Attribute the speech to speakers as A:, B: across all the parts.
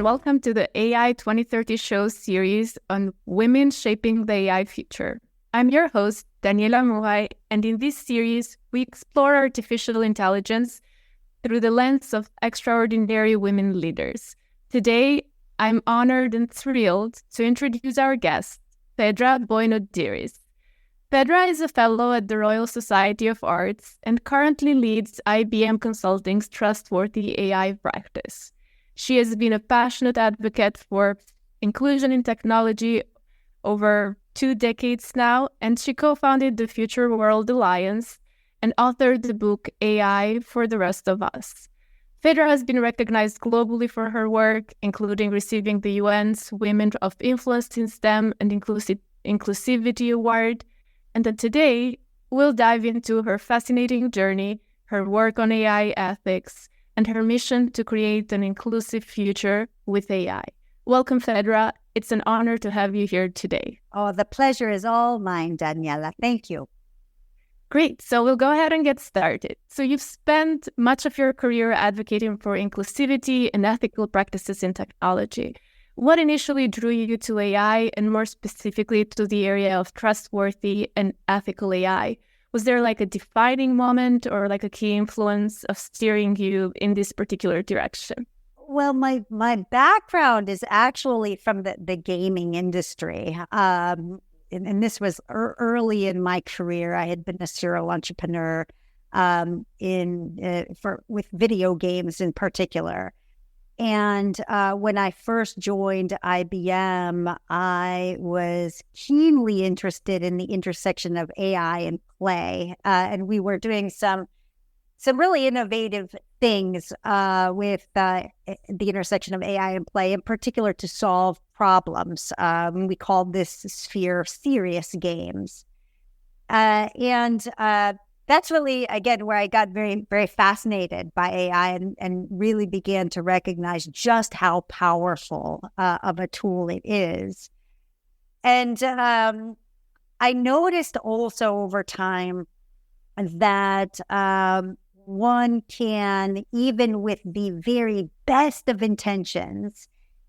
A: and welcome to the AI 2030 show series on women shaping the AI future. I'm your host, Daniela Muhaj, and in this series, we explore artificial intelligence through the lens of extraordinary women leaders. Today, I'm honored and thrilled to introduce our guest, Phaedra Boinodiris. Phaedra is a fellow at the Royal Society of Arts and currently leads IBM Consulting's Trustworthy AI practice. She has been a passionate advocate for inclusion in technology over 2 decades now, and she co-founded the Future World Alliance and authored the book AI for the Rest of Us. Phaedra has been recognized globally for her work, including receiving the UN's Women of Influence in STEM and Inclusivity Award. And then today, we'll dive into her fascinating journey, her work on AI ethics, and her mission to create an inclusive future with AI. Welcome, Phaedra. It's an honor to have you here today.
B: Oh, the pleasure is all mine, Daniela. Thank you.
A: Great. So we'll go ahead and get started. So you've spent much of your career advocating for inclusivity and ethical practices in technology. What initially drew you to AI, and more specifically to the area of trustworthy and ethical AI? Was there like a defining moment or like a key influence of steering you in this particular direction?
B: Well, my background is actually from the gaming industry. And this was early in my career. I had been a serial entrepreneur with video games in particular. And when I first joined IBM, I was keenly interested in the intersection of AI and play. And we were doing some really innovative things with the intersection of AI and play, in particular to solve problems. We called this sphere serious games. And that's really, again, where I got very, very fascinated by AI and really began to recognize just how powerful of a tool it is. And I noticed also over time that one can, even with the very best of intentions,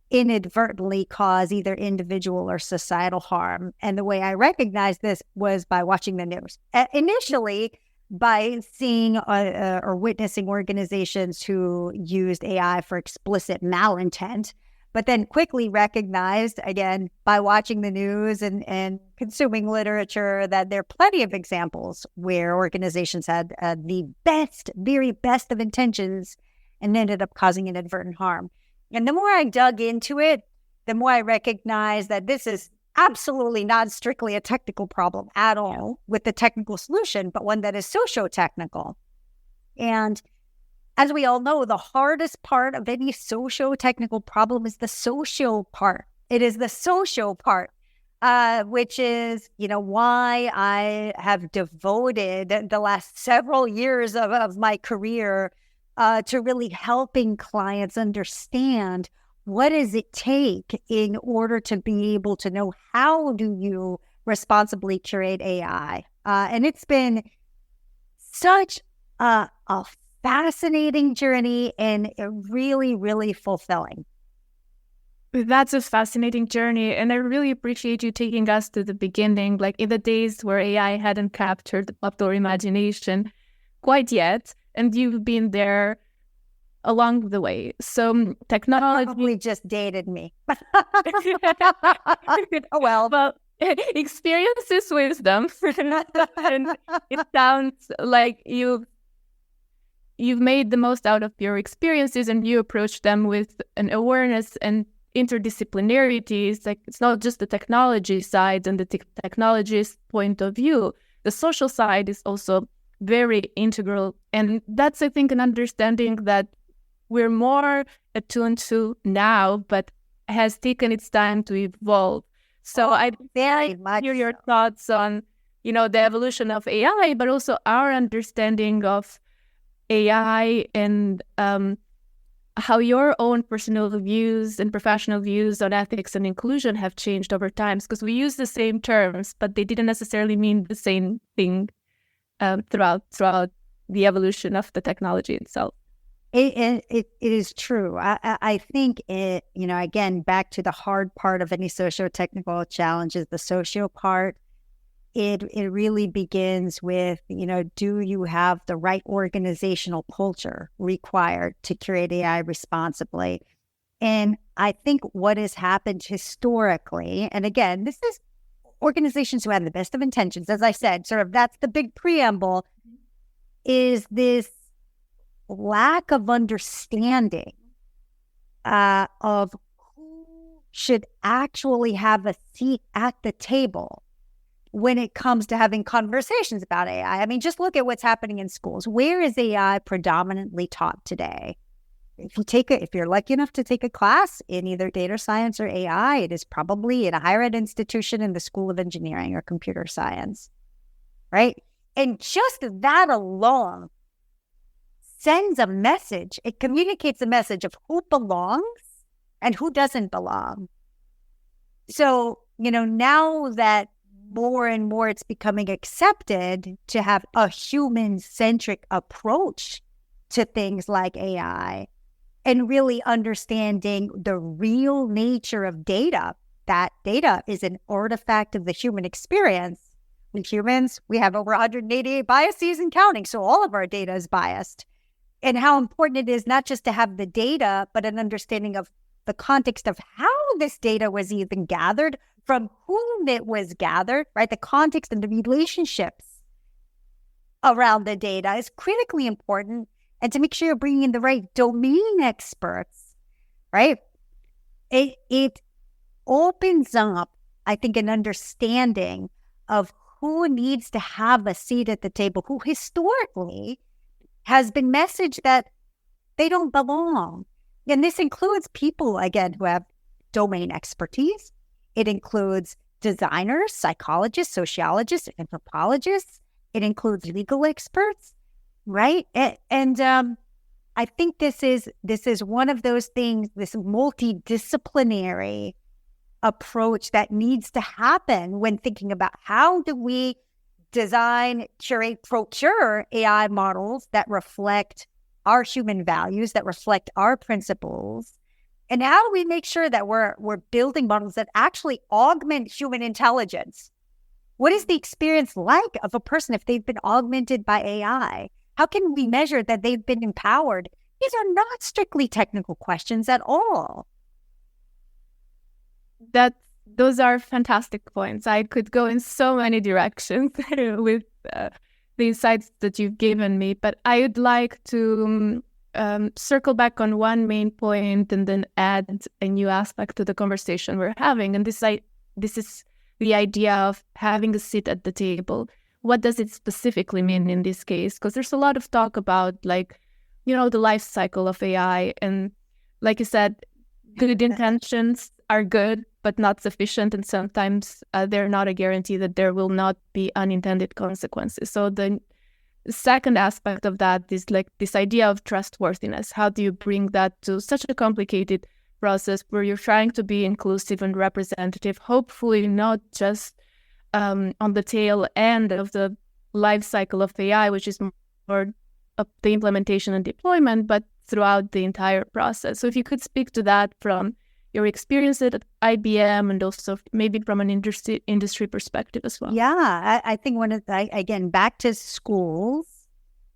B: inadvertently cause either individual or societal harm. And the way I recognized this was by watching the news. Initially, by seeing or witnessing organizations who used AI for explicit malintent, but then quickly recognized, again, by watching the news and consuming literature, that there are plenty of examples where organizations had the very best of intentions and ended up causing inadvertent harm. And the more I dug into it, the more I recognized that this is absolutely not strictly a technical problem at all with the technical solution, but one that is socio-technical. And as we all know, the hardest part of any socio-technical problem is the social part. It is the social part, which is, why I have devoted the last several years of my career to really helping clients understand what does it take in order to be able to know how do you responsibly curate AI. And it's been such a fascinating journey and really, really fulfilling.
A: That's a fascinating journey. And I really appreciate you taking us to the beginning, like in the days where AI hadn't captured the popular imagination quite yet. And you've been there along the way. So technology
B: probably just dated me. Oh, well.
A: Well, experience is wisdom. And it sounds like you've made the most out of your experiences and you approach them with an awareness and interdisciplinarity. It's like it's not just the technology side and the technologist point of view. The social side is also very integral. And that's, I think, an understanding that we're more attuned to now, but has taken its time to evolve. So I'd
B: very much
A: hear your thoughts on, the evolution of AI, but also our understanding of AI and how your own personal views and professional views on ethics and inclusion have changed over time. Because we use the same terms, but they didn't necessarily mean the same thing throughout the evolution of the technology itself.
B: It is true. I think it, again, back to the hard part of any socio-technical challenge is the social part. It really begins with, do you have the right organizational culture required to create AI responsibly? And I think what has happened historically, and again, this is organizations who have the best of intentions, as I said, sort of that's the big preamble, is this lack of understanding of who should actually have a seat at the table when it comes to having conversations about AI. I mean, just look at what's happening in schools. Where is AI predominantly taught today? If you're lucky enough to take a class in either data science or AI, it is probably in a higher ed institution in the School of Engineering or Computer Science, right? And just that alone sends a message. It communicates a message of who belongs and who doesn't belong. So, now that more and more it's becoming accepted to have a human-centric approach to things like AI and really understanding the real nature of data. That data is an artifact of the human experience. With humans, we have over 188 biases and counting, so all of our data is biased. And how important it is not just to have the data, but an understanding of the context of how this data was even gathered, from whom it was gathered, right? The context and the relationships around the data is critically important. And to make sure you're bringing in the right domain experts, right? It opens up, I think, an understanding of who needs to have a seat at the table, who historically has been messaged that they don't belong. And this includes people, again, who have domain expertise. It includes designers, psychologists, sociologists, anthropologists. It includes legal experts, right? And I think this is one of those things, this multidisciplinary approach that needs to happen when thinking about how do we design, curate, procure AI models that reflect our human values, that reflect our principles, and how do we make sure that we're building models that actually augment human intelligence? What is the experience like of a person if they've been augmented by AI? How can we measure that they've been empowered? These are not strictly technical questions at all.
A: Those are fantastic points. I could go in so many directions with the insights that you've given me, but I would like to circle back on one main point and then add a new aspect to the conversation we're having. And this is the idea of having a seat at the table. What does it specifically mean in this case? Because there's a lot of talk about, the life cycle of AI. And like you said, good intentions are good, but not sufficient. And sometimes they're not a guarantee that there will not be unintended consequences. So the second aspect of that is this idea of trustworthiness. How do you bring that to such a complicated process where you're trying to be inclusive and representative, hopefully not just on the tail end of the life cycle of AI, which is more of the implementation and deployment, but throughout the entire process. So if you could speak to that from your experience at IBM and also maybe from an industry perspective as well.
B: Yeah, I think again, back to schools,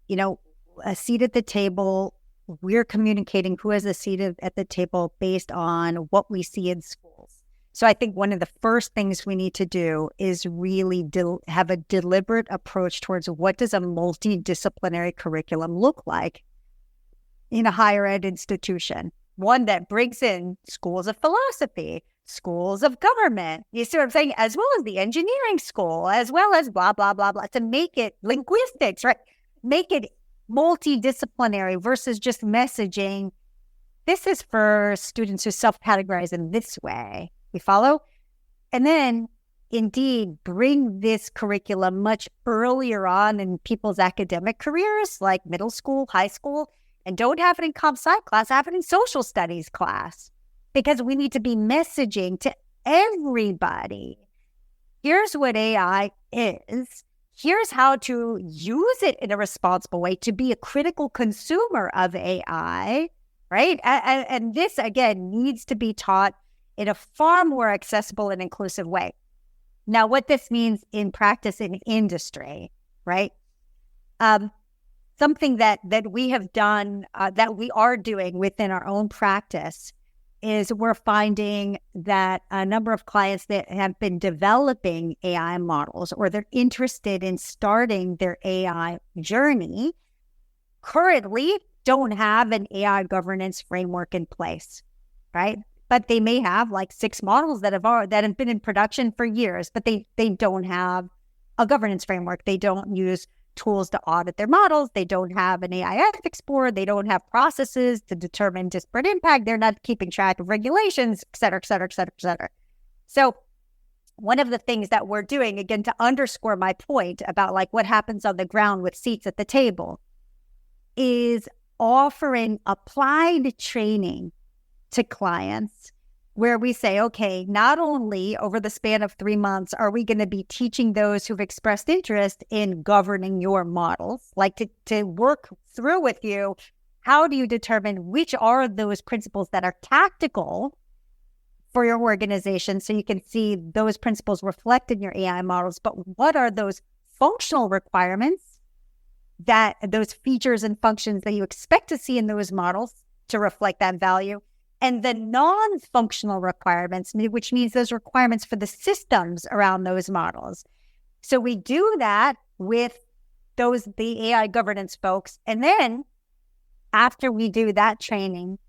B: a seat at the table, we're communicating who has a seat at the table based on what we see in schools. So I think one of the first things we need to do is really have a deliberate approach towards what does a multidisciplinary curriculum look like in a higher ed institution. One that brings in schools of philosophy, schools of government, you see what I'm saying, as well as the engineering school, as well as blah, blah, blah, blah, to make it linguistics, right? Make it multidisciplinary versus just messaging. This is for students who self-categorize in this way. You follow? And then, indeed, bring this curriculum much earlier on in people's academic careers, like middle school, high school, and don't have it in comp sci class, have it in social studies class, because we need to be messaging to everybody. Here's what AI is. here's how to use it in a responsible way to be a critical consumer of AI, right? And this, again, needs to be taught in a far more accessible and inclusive way. Now, what this means in practice in industry, right? Something that we have done, that we are doing within our own practice, is we're finding that a number of clients that have been developing AI models, or they're interested in starting their AI journey, currently don't have an AI governance framework in place, right? But they may have like 6 models that have been in production for years, but they don't have a governance framework. They don't use tools to audit their models. They don't have an AI ethics board. They don't have processes to determine disparate impact. They're not keeping track of regulations, et cetera, et cetera, et cetera, et cetera. So one of the things that we're doing, again, to underscore my point about like what happens on the ground with seats at the table, is offering applied training to clients where we say, okay, not only over the span of 3 months are we going to be teaching those who've expressed interest in governing your models, like to work through with you, how do you determine which are those principles that are tactical for your organization so you can see those principles reflected in your AI models, but what are those functional requirements, that those features and functions that you expect to see in those models to reflect that value, and the non-functional requirements, which means those requirements for the systems around those models. So we do that with the AI governance folks. And then after we do that training,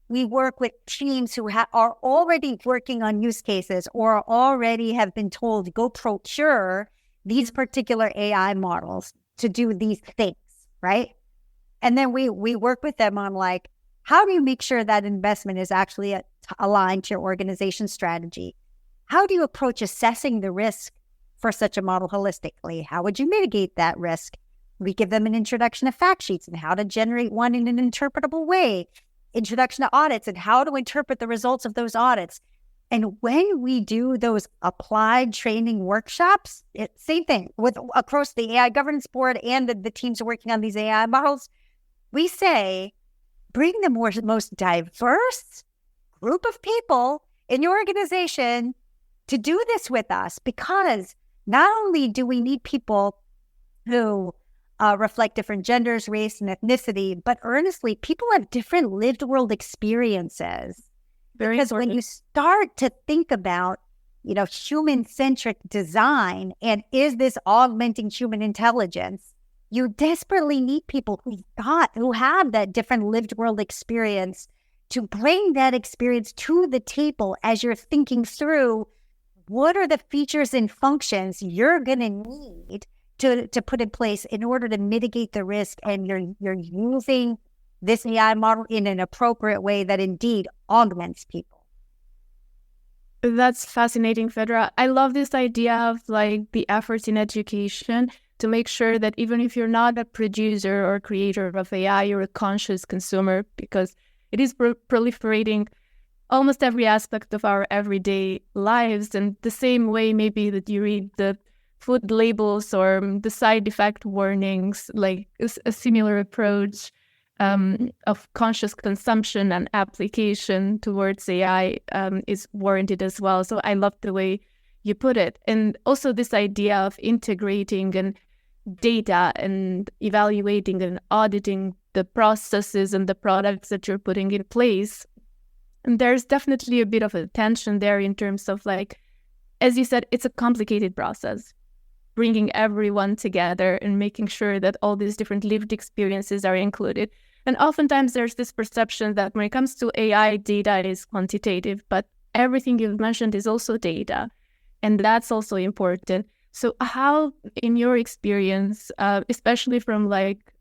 B: we work with teams who are already working on use cases or already have been told, go procure these particular AI models to do these things, right? And then we work with them on like, how do you make sure that investment is actually aligned to your organization strategy? How do you approach assessing the risk for such a model holistically? How would you mitigate that risk? We give them an introduction to fact sheets and how to generate one in an interpretable way, introduction to audits and how to interpret the results of those audits. And when we do those applied training workshops, same thing with across the AI governance board and the teams working on these AI models, we say, bring the most diverse group of people in your organization to do this with us, because not only do we need people who reflect different genders, race, and ethnicity, but earnestly, people have different lived world experiences. Because when you start to think about, human-centric design and is this augmenting human intelligence, you desperately need people who have that different lived world experience to bring that experience to the table as you're thinking through what are the features and functions you're going to need to put in place in order to mitigate the risk, and you're using this AI model in an appropriate way that indeed augments people.
A: That's fascinating, Phaedra. I love this idea of like the efforts in education to make sure that even if you're not a producer or creator of AI, you're a conscious consumer, because it is proliferating almost every aspect of our everyday lives. And the same way maybe that you read the food labels or the side effect warnings, like a similar approach of conscious consumption and application towards AI is warranted as well. So I love the way you put it. And also this idea of integrating and data and evaluating and auditing the processes and the products that you're putting in place. And there's definitely a bit of a tension there in terms of like, as you said, it's a complicated process, bringing everyone together and making sure that all these different lived experiences are included. And oftentimes there's this perception that when it comes to AI, data is quantitative, but everything you've mentioned is also data. And that's also important. So how, in your experience, especially from like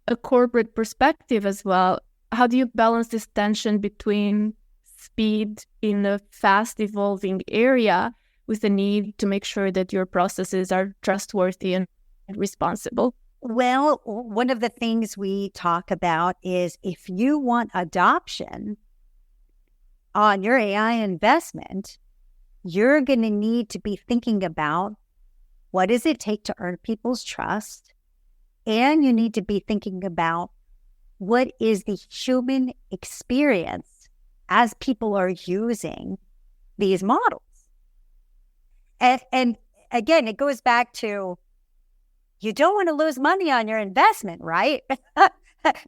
A: a corporate perspective as well, how do you balance this tension between speed in a fast evolving area with the need to make sure that your processes are trustworthy and responsible?
B: Well, one of the things we talk about is if you want adoption on your AI investment, you're going to need to be thinking about what does it take to earn people's trust? And you need to be thinking about what is the human experience as people are using these models. And again, it goes back to, you don't want to lose money on your investment, right?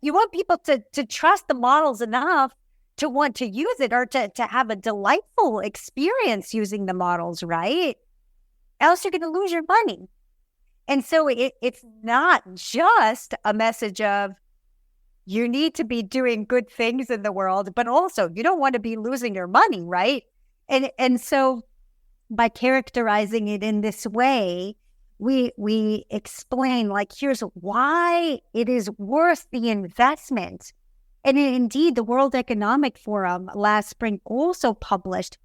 B: You want people to trust the models enough to want to use it, or to have a delightful experience using the models, right? Else you're going to lose your money. And so it's not just a message of you need to be doing good things in the world, but also you don't want to be losing your money, right? And so by characterizing it in this way, we explain, like, here's why it is worth the investment. And indeed, the World Economic Forum last spring also published,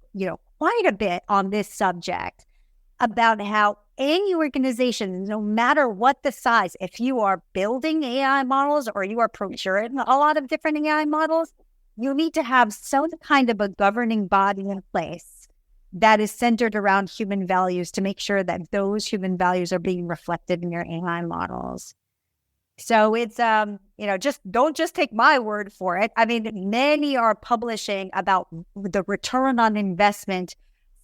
B: quite a bit on this subject about how any organization, no matter what the size, if you are building AI models or you are procuring a lot of different AI models, you need to have some kind of a governing body in place that is centered around human values to make sure that those human values are being reflected in your AI models. So it's, don't just take my word for it. I mean, many are publishing about the return on investment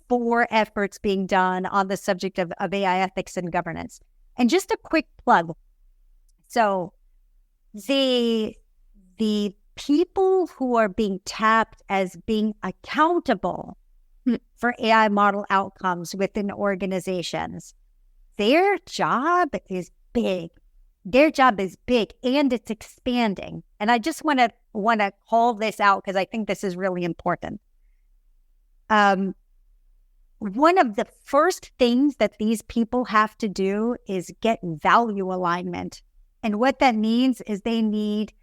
B: for efforts being done on the subject of AI ethics and governance. And just a quick plug. So the people who are being tapped as being accountable for AI model outcomes within organizations, their job is big. Their job is big and it's expanding. And I just want to call this out because I think this is really important. One of the first things that these people have to do is get value alignment. And what that means is they need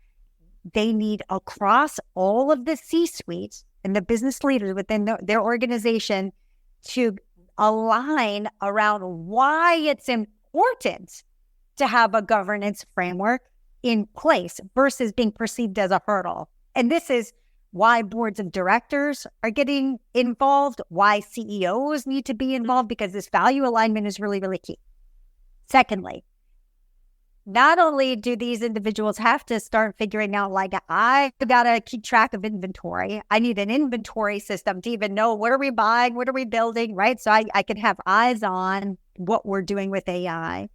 B: across all of the C-suite and the business leaders within their organization to align around why it's important to have a governance framework in place versus being perceived as a hurdle. And this is why boards of directors are getting involved, why CEOs need to be involved, because this value alignment is really, really key. Secondly, not only do these individuals have to start figuring out, like, I got to keep track of inventory. I need an inventory system to even know what are we buying, what are we building, right? So I can have eyes on what we're doing with AI.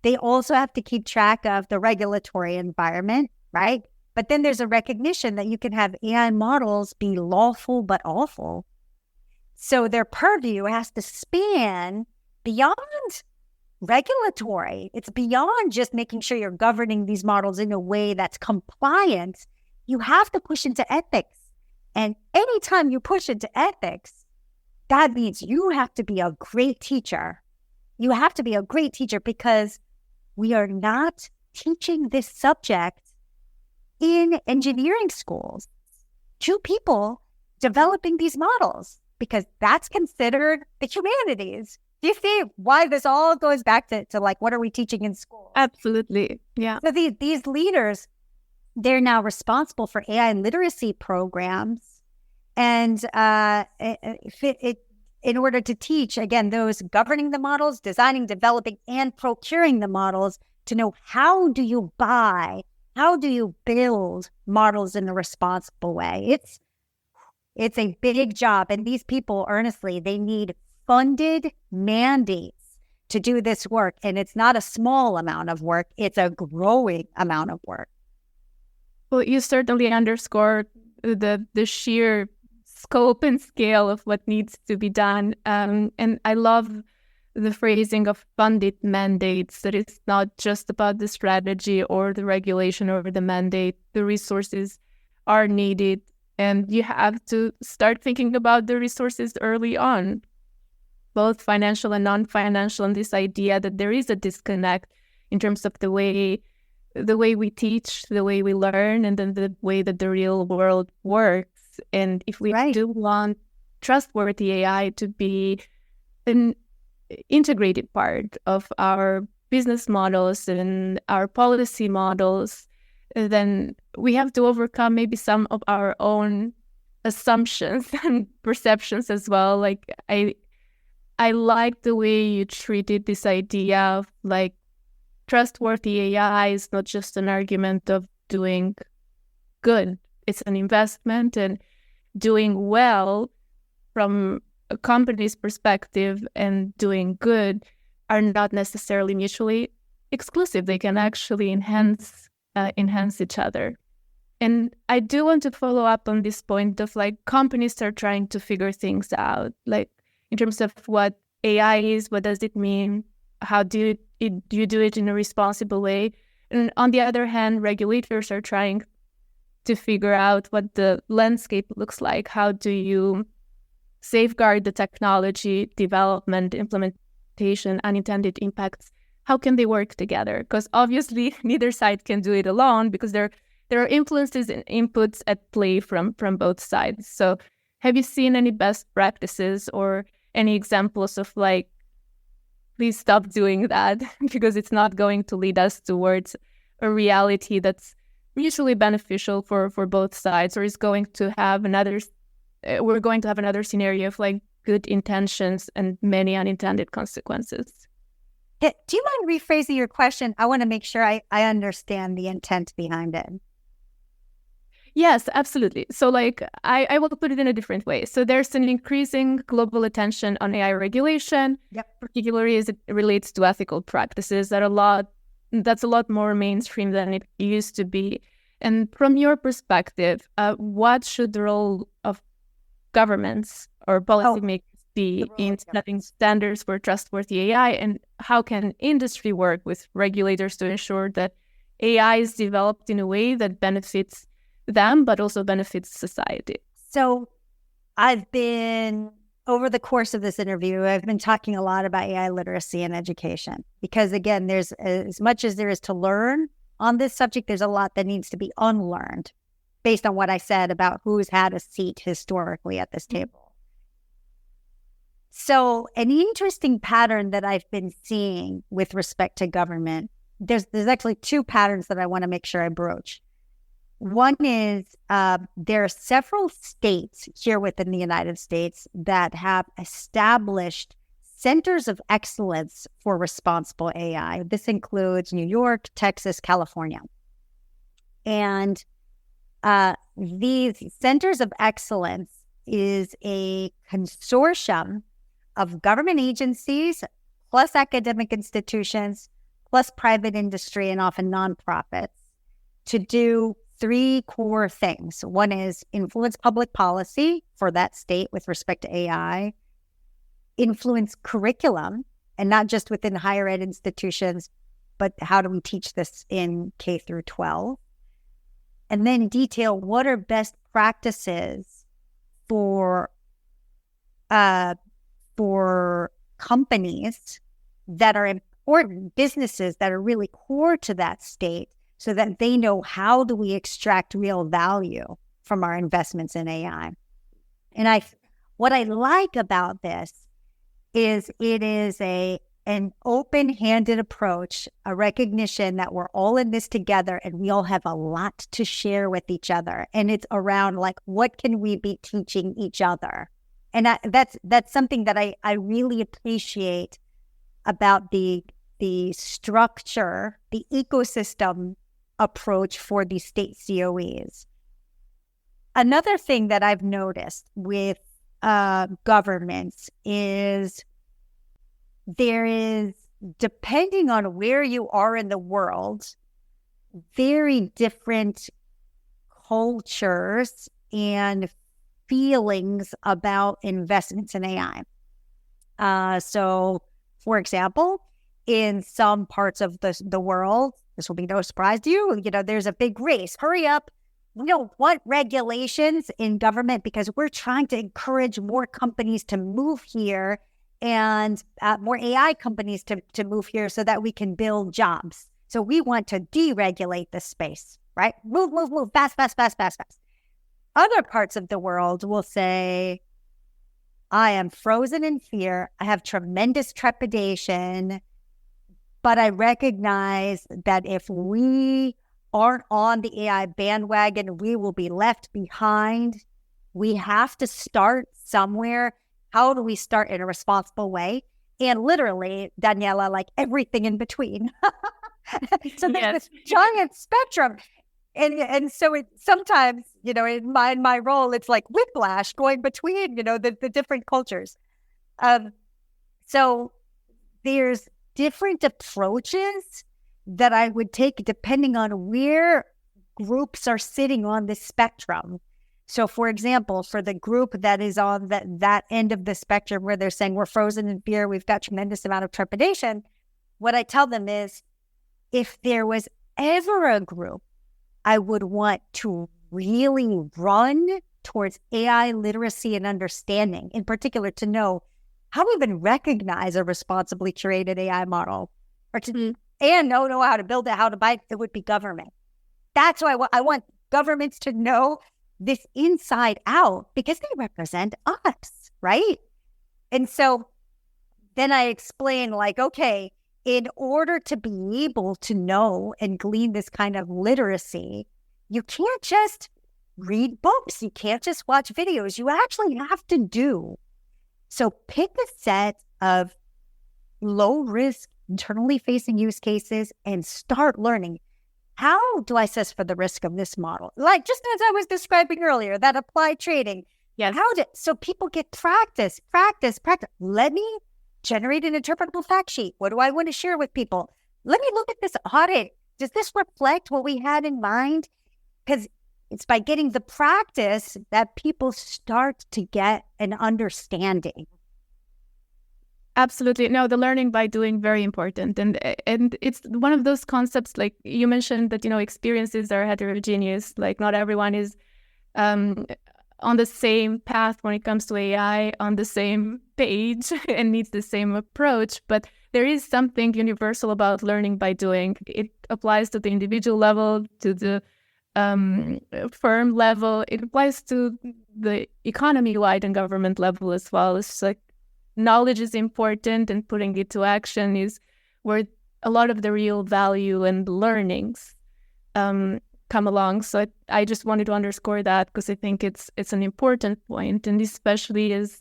B: They also have to keep track of the regulatory environment, right? But then there's a recognition that you can have AI models be lawful but awful. So their purview has to span beyond regulatory. It's beyond just making sure you're governing these models in a way that's compliant. You have to push into ethics. And anytime you push into ethics, that means you have to be a great teacher. You have to be a great teacher because we are not teaching this subject in engineering schools to people developing these models, because that's considered the humanities. Do you see why this all goes back to like, what are we teaching in school?
A: Absolutely. Yeah.
B: So these leaders, they're now responsible for AI literacy programs. And in order to teach, again, those governing the models, designing, developing, and procuring the models, to know how do you build models in a responsible way. It's a big job. And these people, earnestly, they need funded mandates to do this work. And it's not a small amount of work. It's a growing amount of work.
A: Well, you certainly underscore the sheer scope and scale of what needs to be done. And I love the phrasing of funded mandates, that it's not just about the strategy or the regulation or the mandate. The resources are needed, and you have to start thinking about the resources early on, both financial and non-financial, and this idea that there is a disconnect in terms of the way we teach, the way we learn, and then the way that the real world works. And if we do want trustworthy AI to be an integrated part of our business models and our policy models, then we have to overcome maybe some of our own assumptions and perceptions as well. Like I like the way you treated this idea of like trustworthy AI is not just an argument of doing good. It's an investment, and doing well from a company's perspective and doing good are not necessarily mutually exclusive. They can actually enhance each other. And I do want to follow up on this point of like companies are trying to figure things out, like in terms of what AI is, what does it mean, how do you do it in a responsible way? And on the other hand, regulators are trying to figure out what the landscape looks like. How do you safeguard the technology, development, implementation, unintended impacts? How can they work together? Because obviously neither side can do it alone, because there are influences and inputs at play from both sides. So have you seen any best practices or any examples of like, please stop doing that because it's not going to lead us towards a reality that's mutually beneficial for both sides, or is going to have another, we're going to have another scenario of like good intentions and many unintended consequences?
B: Do you mind rephrasing your question? I want to make sure I understand the intent behind it.
A: Yes, absolutely. So like I will put it in a different way. So there's an increasing global attention on AI regulation, particularly as it relates to ethical practices that's a lot more mainstream than it used to be. And from your perspective, what should the role of governments or policymakers be in setting standards for trustworthy AI, and how can industry work with regulators to ensure that AI is developed in a way that benefits them, but also benefits society?
B: So over the course of this interview, I've been talking a lot about AI literacy and education, because again, there's as much as there is to learn on this subject, there's a lot that needs to be unlearned based on what I said about who's had a seat historically at this table. So an interesting pattern that I've been seeing with respect to government, there's actually two patterns that I want to make sure I broach. One is there are several states here within the United States that have established centers of excellence for responsible AI. This includes New York, Texas, California. And these centers of excellence is a consortium of government agencies, plus academic institutions, plus private industry, and often nonprofits, to do three core things. One is influence public policy for that state with respect to AI, influence curriculum, and not just within higher ed institutions, but how do we teach this in K through 12? And then detail what are best practices for companies that are important, businesses that are really core to that state, so that they know how do we extract real value from our investments in AI. And what I like about this is it is an open-handed approach, a recognition that we're all in this together and we all have a lot to share with each other. And it's around like, what can we be teaching each other? And that's something that I really appreciate about the structure, the ecosystem approach for the state COEs. Another thing that I've noticed with governments is there is, depending on where you are in the world, very different cultures and feelings about investments in AI. So, for example, in some parts of the world, this will be no surprise to you, there's a big race. Hurry up. We don't want regulations in government because we're trying to encourage more companies to move here and more AI companies to move here so that we can build jobs. So we want to deregulate this space, right? Move, fast. Other parts of the world will say, I am frozen in fear. I have tremendous trepidation, but I recognize that if we aren't on the AI bandwagon, we will be left behind. We have to start somewhere. How do we start in a responsible way? And literally, Daniela, like everything in between. So there's this giant spectrum. And so it sometimes, in my role, it's like whiplash going between, the different cultures. So there's different approaches that I would take depending on where groups are sitting on the spectrum. So, for example, for the group that is on that end of the spectrum where they're saying we're frozen in fear, we've got tremendous amount of trepidation, what I tell them is, if there was ever a group I would want to really run towards AI literacy and understanding, in particular to know how to even recognize a responsibly curated AI model, or to and know how to build it, how to buy it, it would be government. That's why I want governments to know this inside out, because they represent us, right? And so then I explain, like, okay, in order to be able to know and glean this kind of literacy, you can't just read books. You can't just watch videos. You actually have to do. So pick a set of low risk, internally facing use cases and start learning. How do I assess for the risk of this model? Like just as I was describing earlier, that applied trading.
A: Yes.
B: So people get practice. Let me generate an interpretable fact sheet. What do I want to share with people? Let me look at this audit. Does this reflect what we had in mind? Because it's by getting the practice that people start to get an understanding.
A: Absolutely. No, the learning by doing, very important. And it's one of those concepts, like you mentioned, that, experiences are heterogeneous. Like not everyone is on the same path when it comes to AI, on the same page and needs the same approach. But there is something universal about learning by doing. It applies to the individual level, to the firm level. It applies to the economy-wide and government level as well. It's like knowledge is important, and putting it to action is where a lot of the real value and learnings come along. So I just wanted to underscore that, because I think it's an important point, and especially as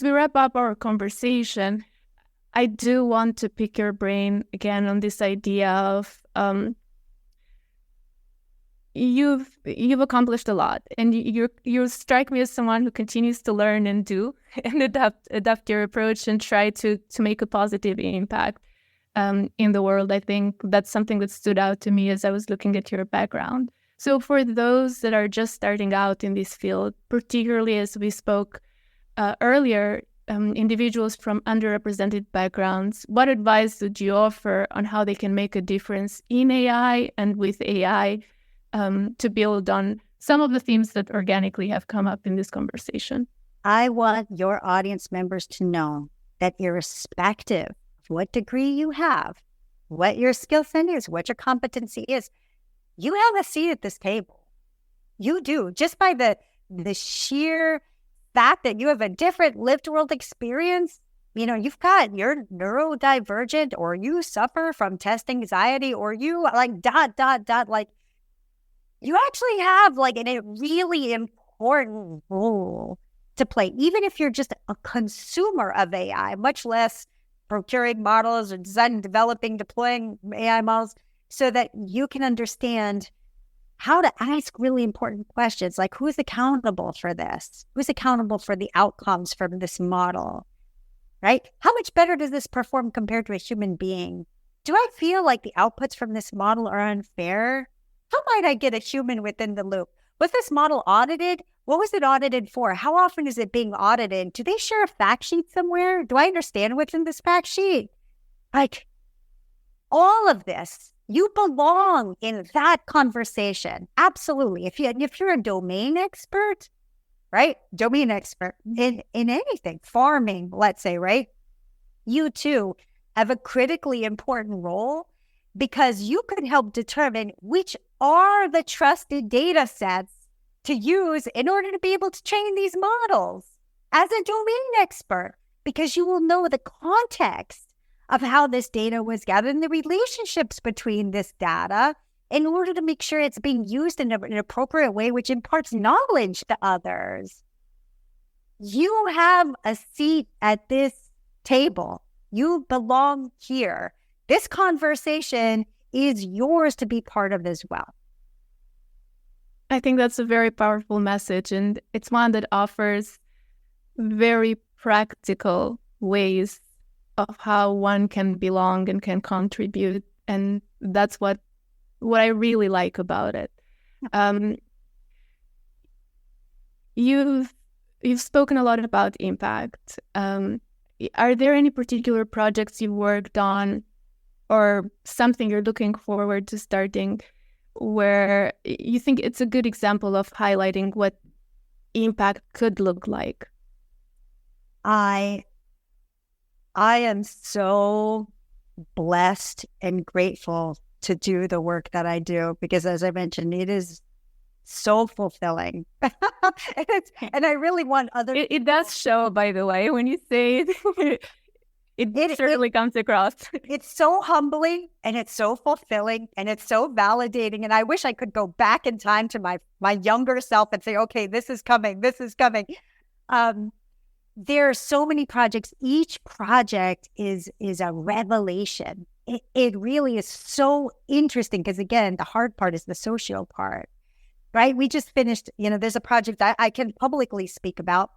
A: we wrap up our conversation, I do want to pick your brain again on this idea of you've accomplished a lot, and you strike me as someone who continues to learn and do and adapt your approach and try to make a positive impact in the world. I think that's something that stood out to me as I was looking at your background. So for those that are just starting out in this field, particularly as we spoke earlier, individuals from underrepresented backgrounds, what advice would you offer on how they can make a difference in AI and with AI to build on some of the themes that organically have come up in this conversation?
B: I want your audience members to know that irrespective of what degree you have, what your skill set is, what your competency is, you have a seat at this table. You do, just by the sheer fact that you have a different lived world experience. You've got, you're neurodivergent, or you suffer from test anxiety, or you like ... like you actually have like a really important role to play, even if you're just a consumer of AI, much less procuring models or designing, developing, deploying AI models, so that you can understand how to ask really important questions, like who's accountable for this? Who's accountable for the outcomes from this model, right? How much better does this perform compared to a human being? Do I feel like the outputs from this model are unfair? How might I get a human within the loop? Was this model audited? What was it audited for? How often is it being audited? Do they share a fact sheet somewhere? Do I understand what's in this fact sheet? Like, all of this, you belong in that conversation. Absolutely. If you're a domain expert, right? Domain expert in anything, farming, let's say, right? You too have a critically important role, because you could help determine which are the trusted data sets to use in order to be able to train these models as a domain expert, because you will know the context of how this data was gathered and the relationships between this data in order to make sure it's being used in an appropriate way, which imparts knowledge to others. you have a seat at this table. You belong here. This conversation is yours to be part of as well.
A: I think that's a very powerful message, and it's one that offers very practical ways of how one can belong and can contribute, and that's what I really like about it. You've spoken a lot about impact. Are there any particular projects you've worked on or something you're looking forward to starting where you think it's a good example of highlighting what impact could look like?
B: I am so blessed and grateful to do the work that I do because, as I mentioned, it is so fulfilling. and I really want other...
A: It does show, by the way, when you say it. It certainly comes across.
B: It's so humbling and it's so fulfilling and it's so validating. And I wish I could go back in time to my younger self and say, okay, this is coming. This is coming. There are so many projects. Each project is a revelation. It really is so interesting because, again, the hard part is the social part, right? We just finished, there's a project I can publicly speak about,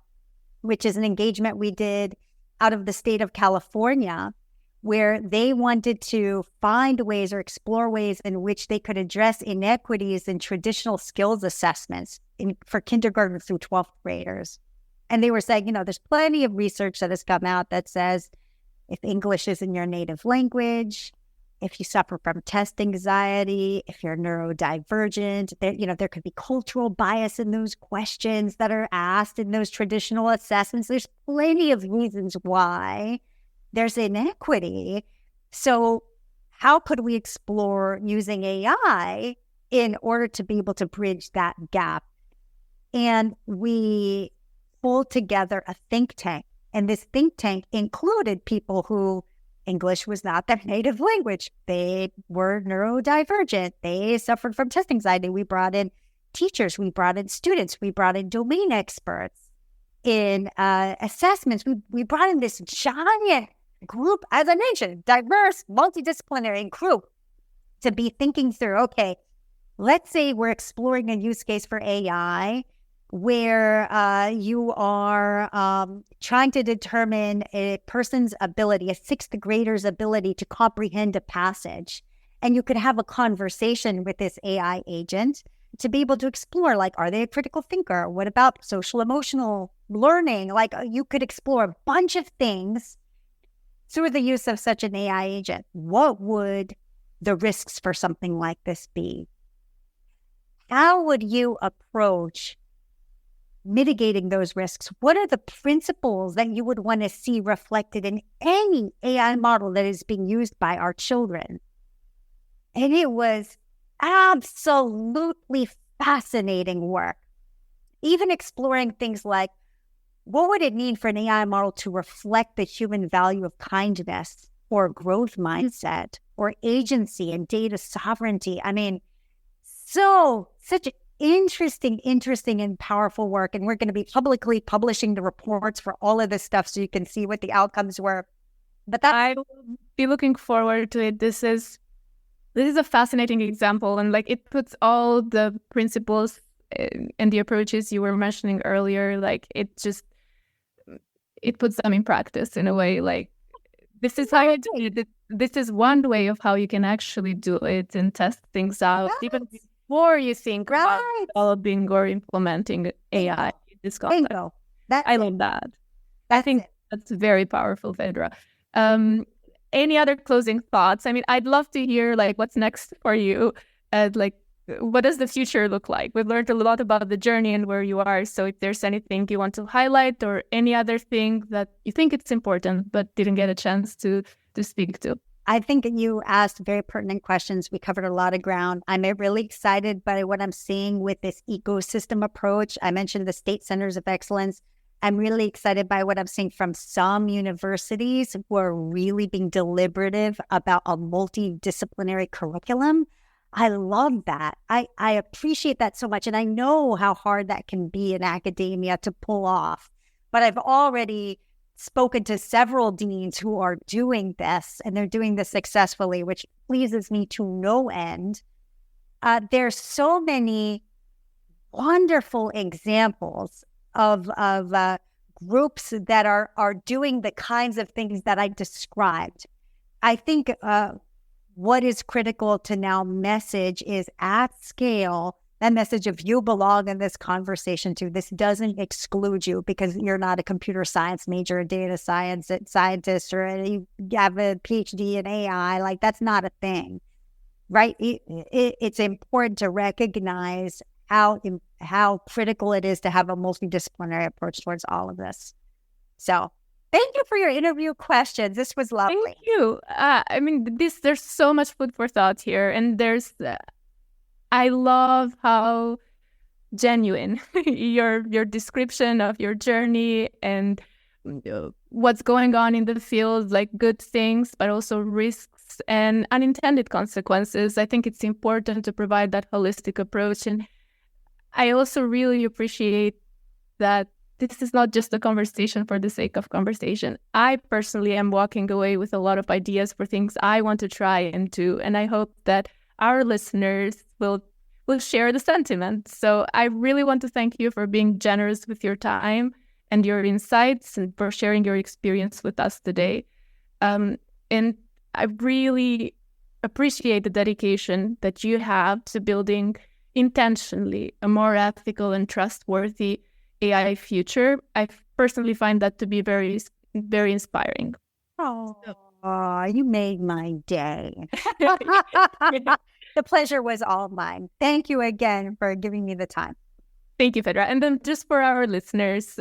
B: which is an engagement we did out of the state of California, where they wanted to find ways or explore ways in which they could address inequities in traditional skills assessments for kindergarten through 12th graders. And they were saying, there's plenty of research that has come out that says if English isn't your native language, if you suffer from test anxiety, if you're neurodivergent, there could be cultural bias in those questions that are asked in those traditional assessments. There's plenty of reasons why there's inequity. So how could we explore using AI in order to be able to bridge that gap? And we pulled together a think tank. And this think tank included people who English was not their native language. They were neurodivergent. They suffered from test anxiety. We brought in teachers. We brought in students. We brought in domain experts in assessments. We brought in this giant group, as I mentioned, diverse, multidisciplinary group to be thinking through, okay, let's say we're exploring a use case for AI where you are trying to determine a person's ability, a sixth grader's ability to comprehend a passage. And you could have a conversation with this AI agent to be able to explore, like, are they a critical thinker? What about social emotional learning? Like, you could explore a bunch of things through the use of such an AI agent. What would the risks for something like this be? How would you approach mitigating those risks? What are the principles that you would want to see reflected in any AI model that is being used by our children? And it was absolutely fascinating work. Even exploring things like, what would it mean for an AI model to reflect the human value of kindness or growth mindset or agency and data sovereignty? I mean, such interesting and powerful work. And we're going to be publicly publishing the reports for all of this stuff so you can see what the outcomes were. But
A: I will be looking forward to it. This is a fascinating example. And like, it puts all the principles and the approaches you were mentioning earlier, like it puts them in practice in a way. Like, this is how you do it. This is one way of how you can actually do it and test things out. Right. Even before you think about developing or implementing AI in this context. I love that. I think that's very powerful, Phaedra. Any other closing thoughts? I mean, I'd love to hear like what's next for you. Like, what does the future look like? We've learned a lot about the journey and where you are. So if there's anything you want to highlight or any other thing that you think it's important but didn't get a chance to speak to.
B: I think you asked very pertinent questions. We covered a lot of ground. I'm really excited by what I'm seeing with this ecosystem approach. I mentioned the state centers of excellence. I'm really excited by what I'm seeing from some universities who are really being deliberative about a multidisciplinary curriculum. I love that. I appreciate that so much. And I know how hard that can be in academia to pull off. but I've already spoken to several deans who are doing this, and they're doing this successfully, which pleases me to no end. There's so many wonderful examples of groups that are doing the kinds of things that I described. I think what is critical to now message is at scale, that message of you belong in this conversation too. This doesn't exclude you because you're not a computer science major, a data scientist, or you have a PhD in AI. Like, that's not a thing, right? It's important to recognize how critical it is to have a multidisciplinary approach towards all of this. So thank you for your interview questions. This was lovely.
A: Thank you. I mean, there's so much food for thought here, and I love how genuine your description of your journey and what's going on in the field, like good things, but also risks and unintended consequences. I think it's important to provide that holistic approach. And I also really appreciate that this is not just a conversation for the sake of conversation. I personally am walking away with a lot of ideas for things I want to try and do. And I hope that our listeners will share the sentiment. So I really want to thank you for being generous with your time and your insights and for sharing your experience with us today. And I really appreciate the dedication that you have to building intentionally a more ethical and trustworthy AI future. I personally find that to be very, very inspiring.
B: Oh, you made my day. The pleasure was all mine. Thank you again for giving me the time.
A: Thank you, Phaedra. And then just for our listeners,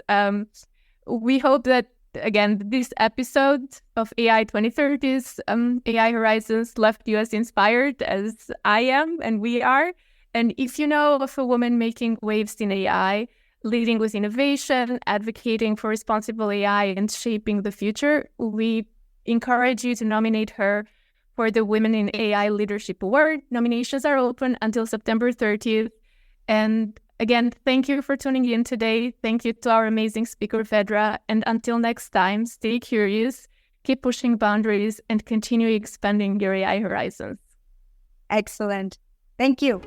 A: we hope that, again, this episode of AI 2030's AI Horizons left you as inspired as I am and we are. And if you know of a woman making waves in AI, leading with innovation, advocating for responsible AI, and shaping the future, we encourage you to nominate her for the Women in AI Leadership Award. Nominations are open until September 30th. And again, thank you for tuning in today. Thank you to our amazing speaker, Phaedra. And until next time, stay curious, keep pushing boundaries, and continue expanding your AI horizons.
B: Excellent. Thank you.